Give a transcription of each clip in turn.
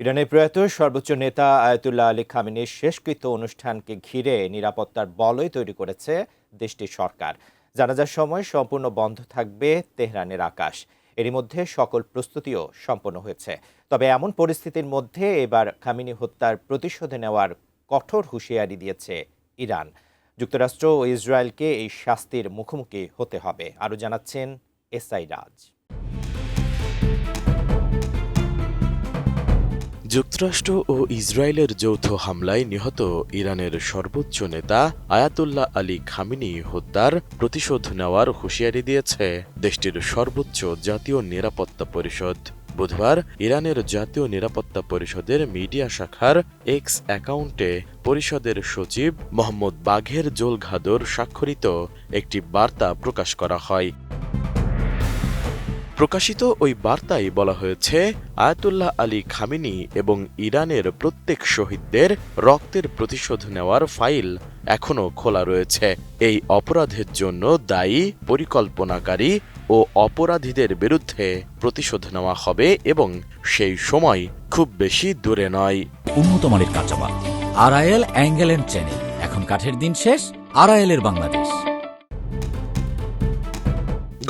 ইরানের প্রয়াত সর্বোচ্চ নেতা আয়াতুল্লাহ আলী খামেনির শেষকৃত্য অনুষ্ঠানকে ঘিরে নিরাপত্তার বলয় তৈরি করেছে দেশটির সরকার। জানাজার সময় সম্পূর্ণ বন্ধ থাকবে তেহরানের আকাশ। এরই মধ্যে সকল প্রস্তুতিও সম্পন্ন হয়েছে। তবে এমন পরিস্থিতির মধ্যে এবার খামেনি হত্যার প্রতিশোধ নেওয়ার কঠোর হুঁশিয়ারি দিয়েছে ইরান। যুক্তরাষ্ট্র ও ইসরায়েলকে এই শাস্তির মুখোমুখি হতে হবে। আরও জানাচ্ছেন এসআই রাজ। যুক্তরাষ্ট্র ও ইসরায়েলের যৌথ হামলায় নিহত ইরানের সর্বোচ্চ নেতা আয়াতুল্লাহ আলী খামেনি হত্যার প্রতিশোধ নেওয়ার হুঁশিয়ারি দিয়েছে দেশটির সর্বোচ্চ জাতীয় নিরাপত্তা পরিষদ। বুধবার ইরানের জাতীয় নিরাপত্তা পরিষদের মিডিয়া শাখার এক্স অ্যাকাউন্টে পরিষদের সচিব মোহাম্মদ বাঘের জোলঘাদর স্বাক্ষরিত একটি বার্তা প্রকাশ করা হয়। প্রকাশিত ওই বার্তায় বলা হয়েছে, আয়াতুল্লাহ আলী খামেনি এবং ইরানের প্রত্যেক শহীদদের রক্তের প্রতিশোধ নেওয়ার ফাইল এখনও খোলা রয়েছে। এই অপরাধের জন্য দায়ী পরিকল্পনাকারী ও অপরাধীদের বিরুদ্ধে প্রতিশোধ নেওয়া হবে এবং সেই সময় খুব বেশি দূরে নয়। উন্নত মানের কাঁচামাল আরআইএল অ্যাঙ্গেল এন্ড চ্যানেল। এখন কাঠের দিন শেষ, আরআইএল-এর বাংলাদেশ।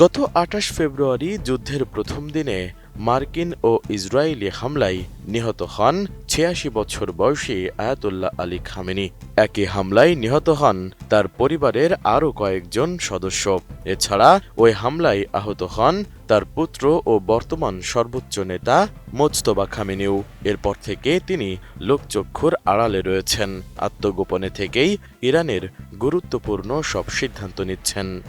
গত ২৮ ফেব্রুয়ারি যুদ্ধের প্রথম দিনে মার্কিন ও ইসরায়েলি হামলায় নিহত হন ৮৬ বছর বয়সী আয়াতুল্লাহ আলী খামেনি। একই হামলায় নিহত হন তার পরিবারের আরও কয়েকজন সদস্য। এছাড়া ওই হামলায় আহত হন তার পুত্র ও বর্তমান সর্বোচ্চ নেতা মোজতবা খামেনিও। এরপর থেকে তিনি লোকচক্ষুর আড়ালে রয়েছেন। আত্মগোপনে থেকেই ইরানের গুরুত্বপূর্ণ সব সিদ্ধান্ত নিচ্ছেন।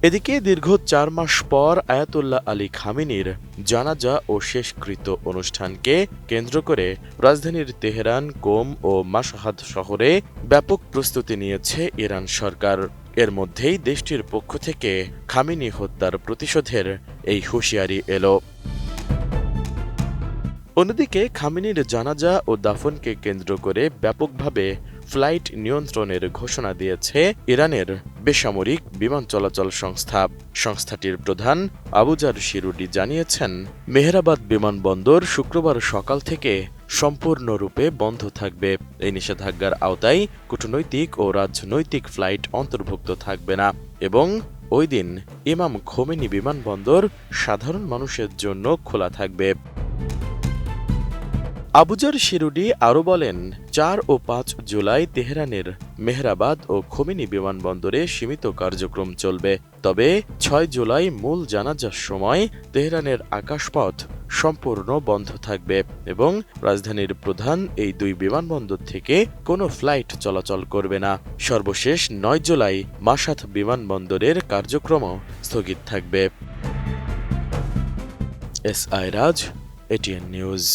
এদিকে দীর্ঘ ৪ মাস পর আয়াতুল্লাহ আলী খামেনির জানাজা ও শেষকৃত্য অনুষ্ঠানকে কেন্দ্র করে রাজধানীর তেহরান, কোম ও মাশহাদ শহরে ব্যাপক প্রস্তুতি নিয়েছে ইরান সরকার। এর মধ্যেই দেশটির পক্ষ থেকে খামেনি হত্যার প্রতিশোধের এই হুঁশিয়ারি এলো। অন্যদিকে খামেনির জানাজা ও দাফনকে কেন্দ্র করে ব্যাপকভাবে ফ্লাইট নিয়ন্ত্রণের ঘোষণা দিয়েছে ইরানের বেসামরিক বিমান চলাচল সংস্থা। সংস্থাটির প্রধান আবুজার শিরুডি জানিয়েছেন, মেহরাবাদ বিমানবন্দর শুক্রবার সকাল থেকে সম্পূর্ণরূপে বন্ধ থাকবে। এই নিষেধাজ্ঞার আওতায় কূটনৈতিক ও রাজনৈতিক ফ্লাইট অন্তর্ভুক্ত থাকবে না এবং ওই দিন ইমাম খোমেনি বিমানবন্দর সাধারণ মানুষের জন্য খোলা থাকবে। আবুজার শিরুডি আরও বলেন, ৪ ও ৫ জুলাই তেহরানের মেহরাবাদ ও খোমেনি বিমানবন্দরে সীমিত কার্যক্রম চলবে। তবে ৬ জুলাই মূল জানাজার সময় তেহরানের আকাশপথ সম্পূর্ণ বন্ধ থাকবে এবং রাজধানীর প্রধান এই দুই বিমানবন্দর থেকে কোনো ফ্লাইট চলাচল করবে না। সর্বশেষ ৯ জুলাই মাশহাদ বিমানবন্দরের কার্যক্রমও স্থগিত থাকবে। এসআই রাজ, এটিএন নিউজ।